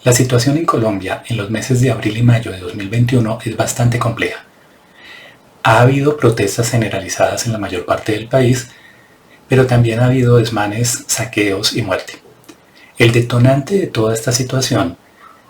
La situación en Colombia en los meses de abril y mayo de 2021 es bastante compleja. Ha habido protestas generalizadas en la mayor parte del país, pero también ha habido desmanes, saqueos y muerte. El detonante de toda esta situación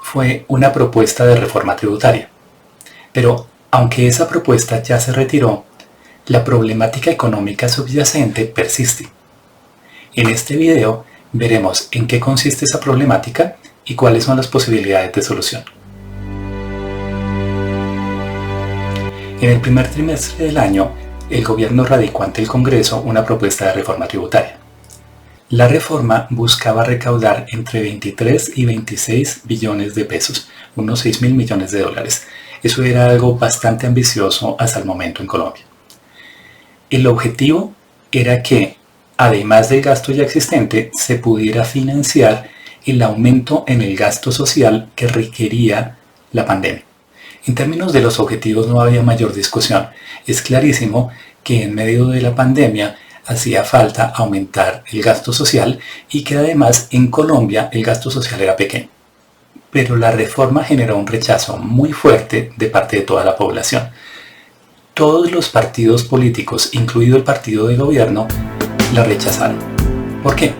fue una propuesta de reforma tributaria. Pero aunque esa propuesta ya se retiró, la problemática económica subyacente persiste. En este video veremos en qué consiste esa problemática y cuáles son las posibilidades de solución. En el primer trimestre del año, el gobierno radicó ante el Congreso una propuesta de reforma tributaria. La reforma buscaba recaudar entre 23 y 26 billones de pesos, unos 6.000 millones de dólares. Eso era algo bastante ambicioso hasta el momento en Colombia. El objetivo era que, además del gasto ya existente, se pudiera financiar el aumento en el gasto social que requería la pandemia. En términos de los objetivos no había mayor discusión. Es clarísimo que en medio de la pandemia hacía falta aumentar el gasto social y que además en Colombia el gasto social era pequeño. Pero la reforma generó un rechazo muy fuerte de parte de toda la población. Todos los partidos políticos, incluido el partido de gobierno, la rechazaron. ¿Por qué?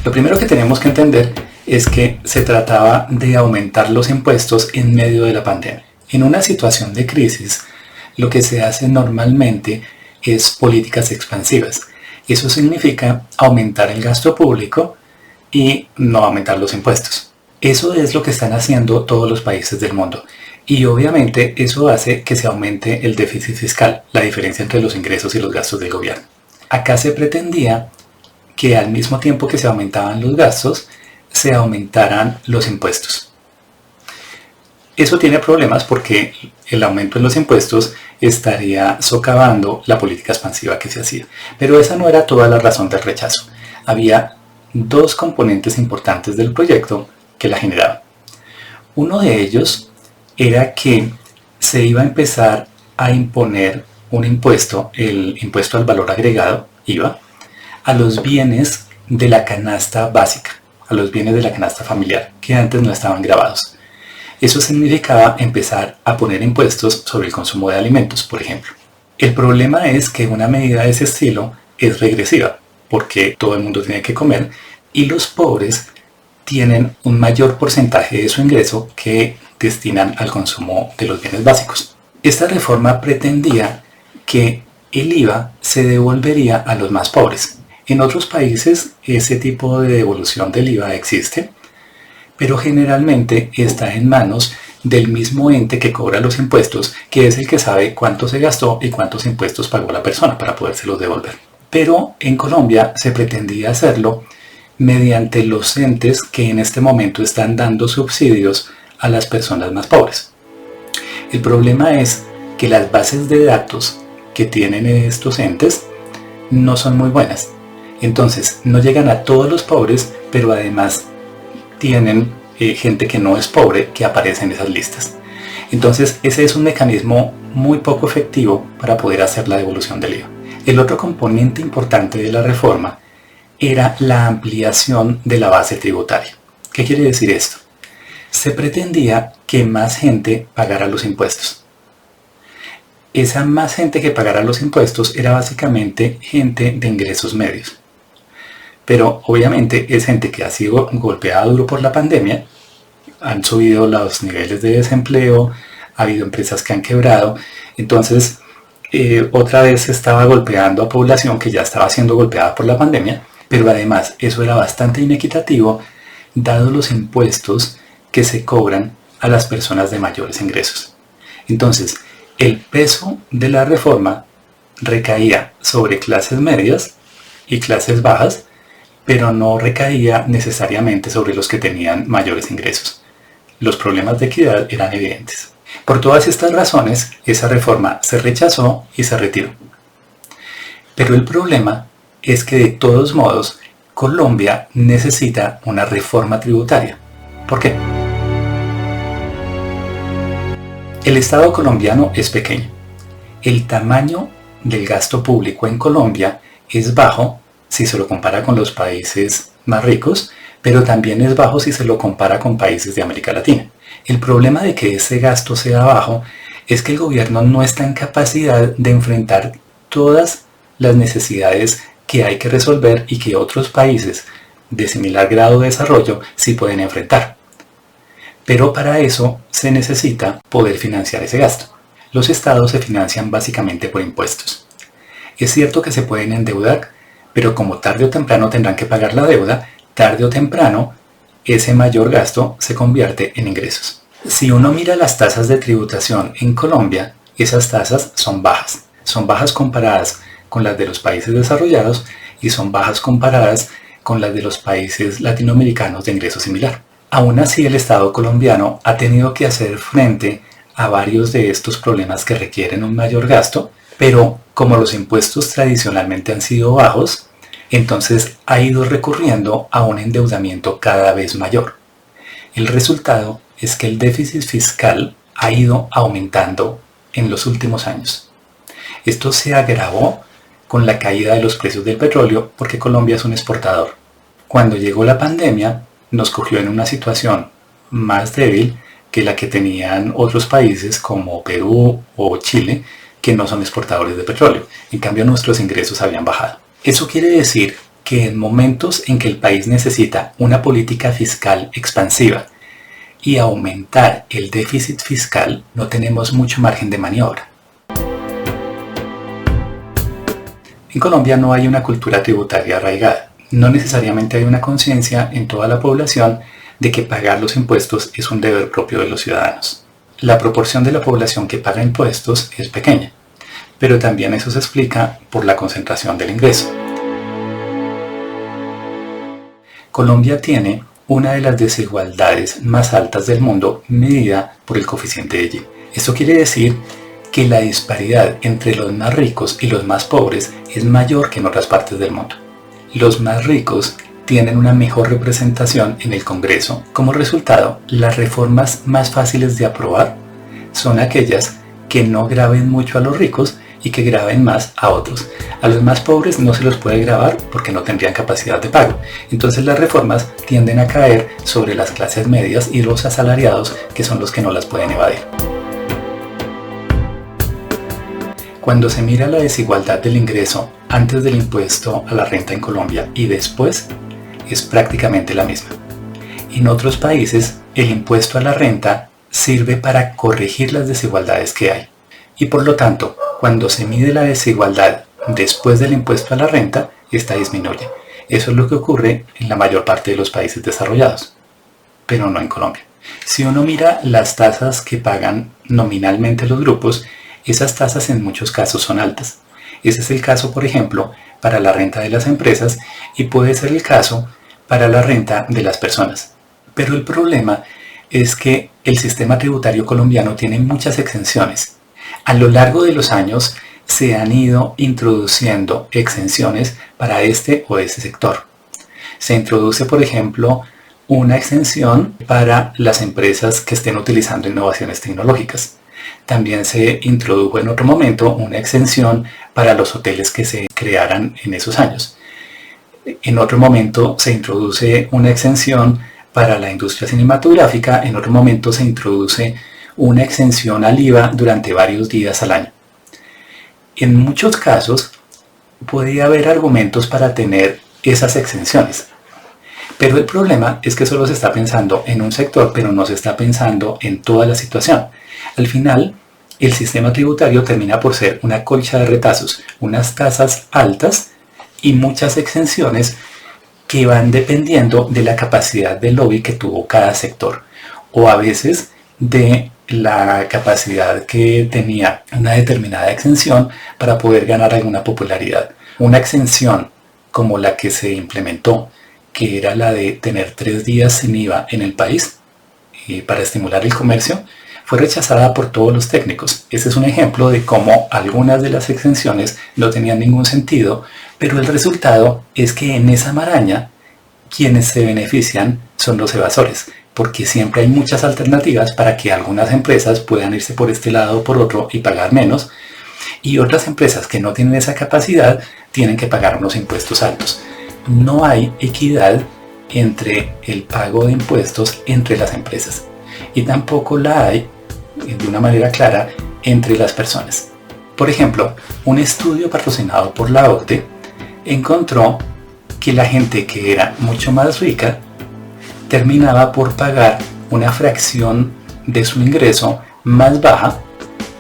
Lo primero que tenemos que entender es que se trataba de aumentar los impuestos en medio de la pandemia. En una situación de crisis, lo que se hace normalmente es políticas expansivas. Eso significa aumentar el gasto público y no aumentar los impuestos. Eso es lo que están haciendo todos los países del mundo. Y obviamente eso hace que se aumente el déficit fiscal, la diferencia entre los ingresos y los gastos del gobierno. Acá se pretendía que al mismo tiempo que se aumentaban los gastos, se aumentaran los impuestos. Eso tiene problemas porque el aumento en los impuestos estaría socavando la política expansiva que se hacía. Pero esa no era toda la razón del rechazo. Había dos componentes importantes del proyecto que la generaban. Uno de ellos era que se iba a empezar a imponer un impuesto, el impuesto al valor agregado, IVA, a los bienes de la canasta básica, a los bienes de la canasta familiar, que antes no estaban gravados. Eso significaba empezar a poner impuestos sobre el consumo de alimentos, por ejemplo. El problema es que una medida de ese estilo es regresiva, porque todo el mundo tiene que comer y los pobres tienen un mayor porcentaje de su ingreso que destinan al consumo de los bienes básicos. Esta reforma pretendía que el IVA se devolvería a los más pobres. En otros países ese tipo de devolución del IVA existe, pero generalmente está en manos del mismo ente que cobra los impuestos, que es el que sabe cuánto se gastó y cuántos impuestos pagó la persona para podérselos devolver. Pero en Colombia se pretendía hacerlo mediante los entes que en este momento están dando subsidios a las personas más pobres. El problema es que las bases de datos que tienen estos entes no son muy buenas. Entonces no llegan a todos los pobres, pero además tienen gente que no es pobre que aparece en esas listas. Entonces ese es un mecanismo muy poco efectivo para poder hacer la devolución del IVA. El otro componente importante de la reforma era la ampliación de la base tributaria. ¿Qué quiere decir esto? Se pretendía que más gente pagara los impuestos. Esa más gente que pagara los impuestos era básicamente gente de ingresos medios. Pero obviamente es gente que ha sido golpeada duro por la pandemia, han subido los niveles de desempleo, ha habido empresas que han quebrado, entonces otra vez se estaba golpeando a población que ya estaba siendo golpeada por la pandemia, pero además eso era bastante inequitativo dado los impuestos que se cobran a las personas de mayores ingresos. Entonces, el peso de la reforma recaía sobre clases medias y clases bajas, pero no recaía necesariamente sobre los que tenían mayores ingresos. Los problemas de equidad eran evidentes. Por todas estas razones, esa reforma se rechazó y se retiró. Pero el problema es que de todos modos, Colombia necesita una reforma tributaria. ¿Por qué? El Estado colombiano es pequeño. El tamaño del gasto público en Colombia es bajo si se lo compara con los países más ricos, pero también es bajo si se lo compara con países de América Latina. El problema de que ese gasto sea bajo es que el gobierno no está en capacidad de enfrentar todas las necesidades que hay que resolver y que otros países de similar grado de desarrollo sí pueden enfrentar. Pero para eso se necesita poder financiar ese gasto. Los estados se financian básicamente por impuestos. Es cierto que se pueden endeudar, pero como tarde o temprano tendrán que pagar la deuda, tarde o temprano ese mayor gasto se convierte en ingresos. Si uno mira las tasas de tributación en Colombia, esas tasas son bajas. Son bajas comparadas con las de los países desarrollados y son bajas comparadas con las de los países latinoamericanos de ingreso similar. Aún así, el Estado colombiano ha tenido que hacer frente a varios de estos problemas que requieren un mayor gasto, pero como los impuestos tradicionalmente han sido bajos, entonces ha ido recurriendo a un endeudamiento cada vez mayor. El resultado es que el déficit fiscal ha ido aumentando en los últimos años. Esto se agravó con la caída de los precios del petróleo porque Colombia es un exportador. Cuando llegó la pandemia, nos cogió en una situación más débil que la que tenían otros países como Perú o Chile, que no son exportadores de petróleo. En cambio, nuestros ingresos habían bajado. Eso quiere decir que en momentos en que el país necesita una política fiscal expansiva y aumentar el déficit fiscal, no tenemos mucho margen de maniobra. En Colombia no hay una cultura tributaria arraigada. No necesariamente hay una conciencia en toda la población de que pagar los impuestos es un deber propio de los ciudadanos. La proporción de la población que paga impuestos es pequeña, pero también eso se explica por la concentración del ingreso. Colombia tiene una de las desigualdades más altas del mundo medida por el coeficiente de Gini. Esto quiere decir que la disparidad entre los más ricos y los más pobres es mayor que en otras partes del mundo. Los más ricos tienen una mejor representación en el Congreso. Como resultado, las reformas más fáciles de aprobar son aquellas que no graven mucho a los ricos y que graven más a otros. A los más pobres no se los puede gravar porque no tendrían capacidad de pago. Entonces las reformas tienden a caer sobre las clases medias y los asalariados, que son los que no las pueden evadir. Cuando se mira la desigualdad del ingreso antes del impuesto a la renta en Colombia y después, es prácticamente la misma. En otros países, el impuesto a la renta sirve para corregir las desigualdades que hay. Y por lo tanto, cuando se mide la desigualdad después del impuesto a la renta, esta disminuye. Eso es lo que ocurre en la mayor parte de los países desarrollados, pero no en Colombia. Si uno mira las tasas que pagan nominalmente los grupos, esas tasas en muchos casos son altas. Ese es el caso, por ejemplo, para la renta de las empresas y puede ser el caso para la renta de las personas. Pero el problema es que el sistema tributario colombiano tiene muchas exenciones. A lo largo de los años se han ido introduciendo exenciones para este o ese sector. Se introduce, por ejemplo, una exención para las empresas que estén utilizando innovaciones tecnológicas. También se introdujo en otro momento una exención para los hoteles que se crearan en esos años. En otro momento se introduce una exención para la industria cinematográfica, en otro momento se introduce una exención al IVA durante varios días al año. En muchos casos podría haber argumentos para tener esas exenciones, pero el problema es que solo se está pensando en un sector, pero no se está pensando en toda la situación. Al final, el sistema tributario termina por ser una colcha de retazos, unas tasas altas y muchas exenciones que van dependiendo de la capacidad de lobby que tuvo cada sector, o a veces de la capacidad que tenía una determinada exención para poder ganar alguna popularidad. Una exención como la que se implementó, que era la de tener 3 días sin IVA en el país para estimular el comercio, fue rechazada por todos los técnicos. Este es un ejemplo de cómo algunas de las exenciones no tenían ningún sentido, pero el resultado es que en esa maraña quienes se benefician son los evasores, porque siempre hay muchas alternativas para que algunas empresas puedan irse por este lado o por otro y pagar menos, y otras empresas que no tienen esa capacidad tienen que pagar unos impuestos altos. No hay equidad entre el pago de impuestos entre las empresas y tampoco la hay de una manera clara entre las personas. Por ejemplo, un estudio patrocinado por la OCDE encontró que la gente que era mucho más rica terminaba por pagar una fracción de su ingreso más baja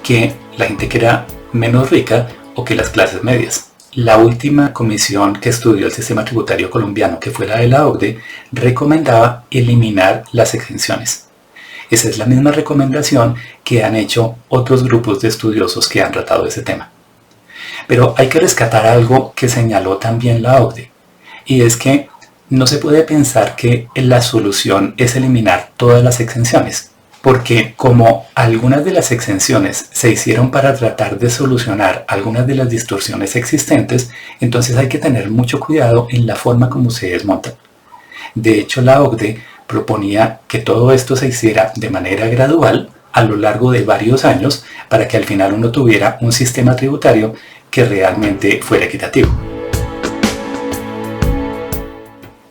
que la gente que era menos rica o que las clases medias. La última comisión que estudió el sistema tributario colombiano, que fue la de la OCDE, recomendaba eliminar las exenciones. Esa es la misma recomendación que han hecho otros grupos de estudiosos que han tratado ese tema. Pero hay que rescatar algo que señaló también la OCDE, y es que no se puede pensar que la solución es eliminar todas las exenciones, porque como algunas de las exenciones se hicieron para tratar de solucionar algunas de las distorsiones existentes, entonces hay que tener mucho cuidado en la forma como se desmontan. De hecho, la OCDE proponía que todo esto se hiciera de manera gradual a lo largo de varios años para que al final uno tuviera un sistema tributario que realmente fuera equitativo.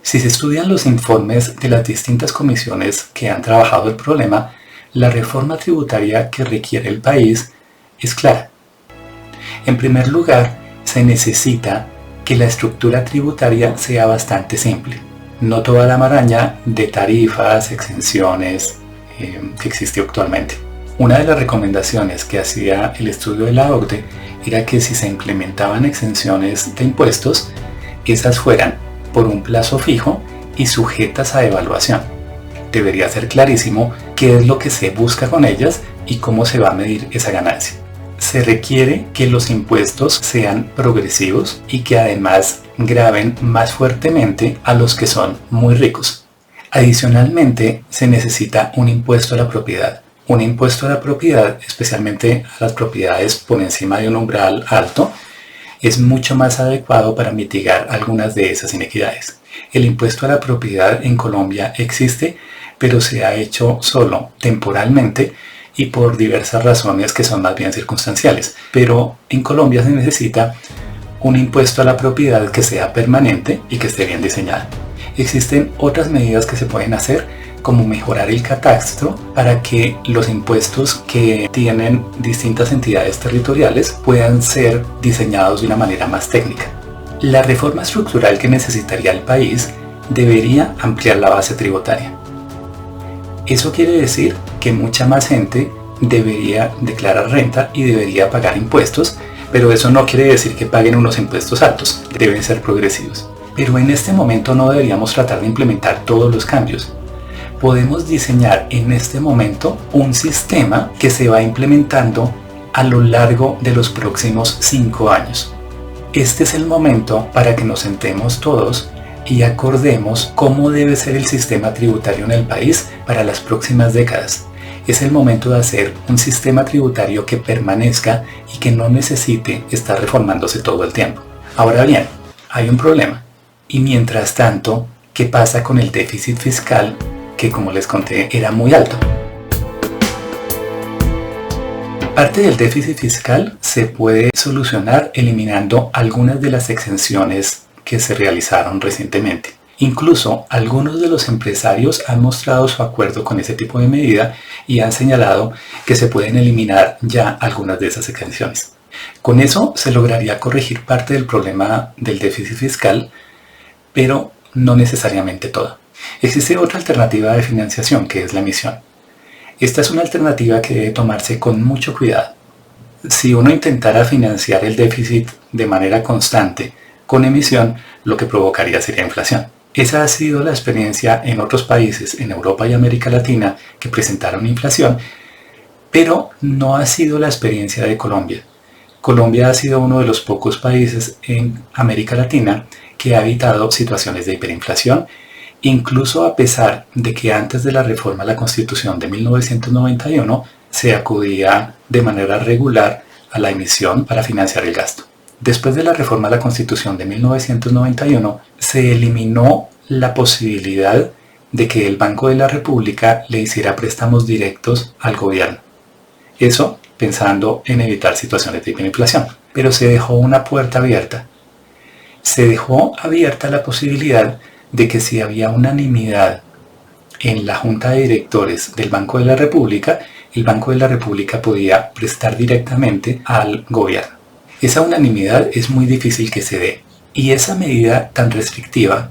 Si se estudian los informes de las distintas comisiones que han trabajado el problema, la reforma tributaria que requiere el país es clara. En primer lugar, se necesita que la estructura tributaria sea bastante simple, no toda la maraña de tarifas, exenciones que existe actualmente. Una de las recomendaciones que hacía el estudio de la OCDE era que si se implementaban exenciones de impuestos, esas fueran por un plazo fijo y sujetas a evaluación. Debería ser clarísimo qué es lo que se busca con ellas y cómo se va a medir esa ganancia. Se requiere que los impuestos sean progresivos y que además graven más fuertemente a los que son muy ricos. Adicionalmente, se necesita un impuesto a la propiedad. Un impuesto a la propiedad, especialmente a las propiedades por encima de un umbral alto, es mucho más adecuado para mitigar algunas de esas inequidades. El impuesto a la propiedad en Colombia existe, pero se ha hecho solo temporalmente y por diversas razones que son más bien circunstanciales. Pero en Colombia se necesita un impuesto a la propiedad que sea permanente y que esté bien diseñado. Existen otras medidas que se pueden hacer, como mejorar el catastro para que los impuestos que tienen distintas entidades territoriales puedan ser diseñados de una manera más técnica. La reforma estructural que necesitaría el país debería ampliar la base tributaria. Eso quiere decir que mucha más gente debería declarar renta y debería pagar impuestos, pero eso no quiere decir que paguen unos impuestos altos, deben ser progresivos. Pero en este momento no deberíamos tratar de implementar todos los cambios. Podemos diseñar en este momento un sistema que se va implementando a lo largo de los próximos 5 años. Este es el momento para que nos sentemos todos y acordemos cómo debe ser el sistema tributario en el país para las próximas décadas. Es el momento de hacer un sistema tributario que permanezca y que no necesite estar reformándose todo el tiempo. Ahora bien, hay un problema. Y mientras tanto, ¿qué pasa con el déficit fiscal que, como les conté, era muy alto? Parte del déficit fiscal se puede solucionar eliminando algunas de las exenciones que se realizaron recientemente. Incluso algunos de los empresarios han mostrado su acuerdo con ese tipo de medida y han señalado que se pueden eliminar ya algunas de esas exenciones. Con eso se lograría corregir parte del problema del déficit fiscal, pero no necesariamente toda. Existe otra alternativa de financiación, que es la emisión. Esta es una alternativa que debe tomarse con mucho cuidado. Si uno intentara financiar el déficit de manera constante con emisión, lo que provocaría sería inflación. Esa ha sido la experiencia en otros países en Europa y América Latina que presentaron inflación, pero no ha sido la experiencia de Colombia. Colombia ha sido uno de los pocos países en América Latina que ha evitado situaciones de hiperinflación, incluso a pesar de que antes de la reforma a la Constitución de 1991 se acudía de manera regular a la emisión para financiar el gasto. Después de la reforma a la Constitución de 1991 se eliminó la posibilidad de que el Banco de la República le hiciera préstamos directos al gobierno. Eso pensando en evitar situaciones de hiperinflación. Pero se dejó una puerta abierta. Se dejó abierta la posibilidad de que si había unanimidad en la Junta de Directores del Banco de la República, el Banco de la República podía prestar directamente al gobierno. Esa unanimidad es muy difícil que se dé, y esa medida tan restrictiva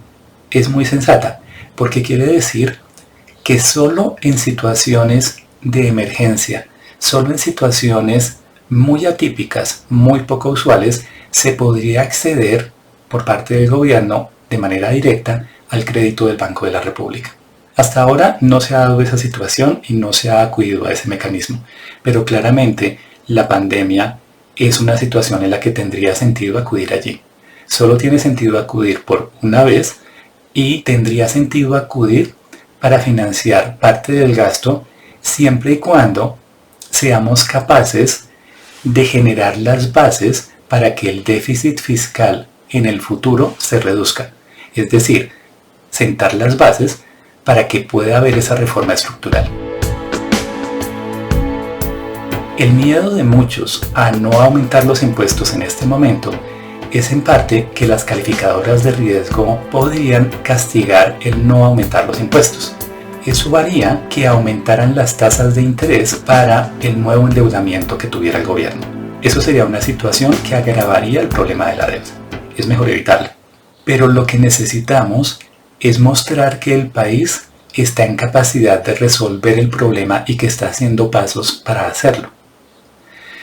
es muy sensata, porque quiere decir que solo en situaciones de emergencia, solo en situaciones muy atípicas, muy poco usuales, se podría acceder por parte del gobierno de manera directa al crédito del Banco de la República. Hasta ahora no se ha dado esa situación y no se ha acudido a ese mecanismo, pero claramente la pandemia es una situación en la que tendría sentido acudir allí. Solo tiene sentido acudir por una vez y tendría sentido acudir para financiar parte del gasto siempre y cuando seamos capaces de generar las bases para que el déficit fiscal en el futuro se reduzca. Es decir, sentar las bases para que pueda haber esa reforma estructural. El miedo de muchos a no aumentar los impuestos en este momento es en parte que las calificadoras de riesgo podrían castigar el no aumentar los impuestos. Eso haría que aumentaran las tasas de interés para el nuevo endeudamiento que tuviera el gobierno. Eso sería una situación que agravaría el problema de la deuda. Es mejor evitarla. Pero lo que necesitamos es mostrar que el país está en capacidad de resolver el problema y que está haciendo pasos para hacerlo.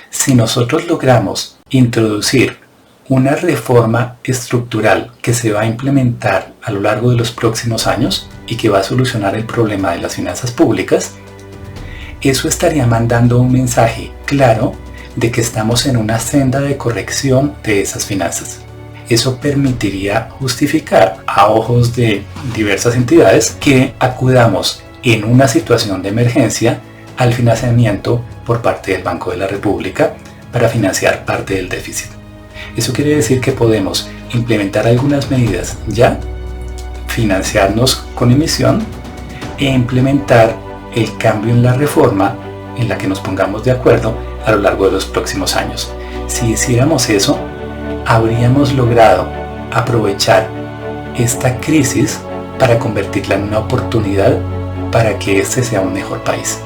Si nosotros logramos introducir una reforma estructural que se va a implementar a lo largo de los próximos años y que va a solucionar el problema de las finanzas públicas, eso estaría mandando un mensaje claro de que estamos en una senda de corrección de esas finanzas. Eso permitiría justificar a ojos de diversas entidades que acudamos en una situación de emergencia al financiamiento por parte del Banco de la República para financiar parte del déficit. Eso quiere decir que podemos implementar algunas medidas ya, financiarnos con emisión e implementar el cambio en la reforma en la que nos pongamos de acuerdo a lo largo de los próximos años. Si hiciéramos eso, habríamos logrado aprovechar esta crisis para convertirla en una oportunidad para que este sea un mejor país.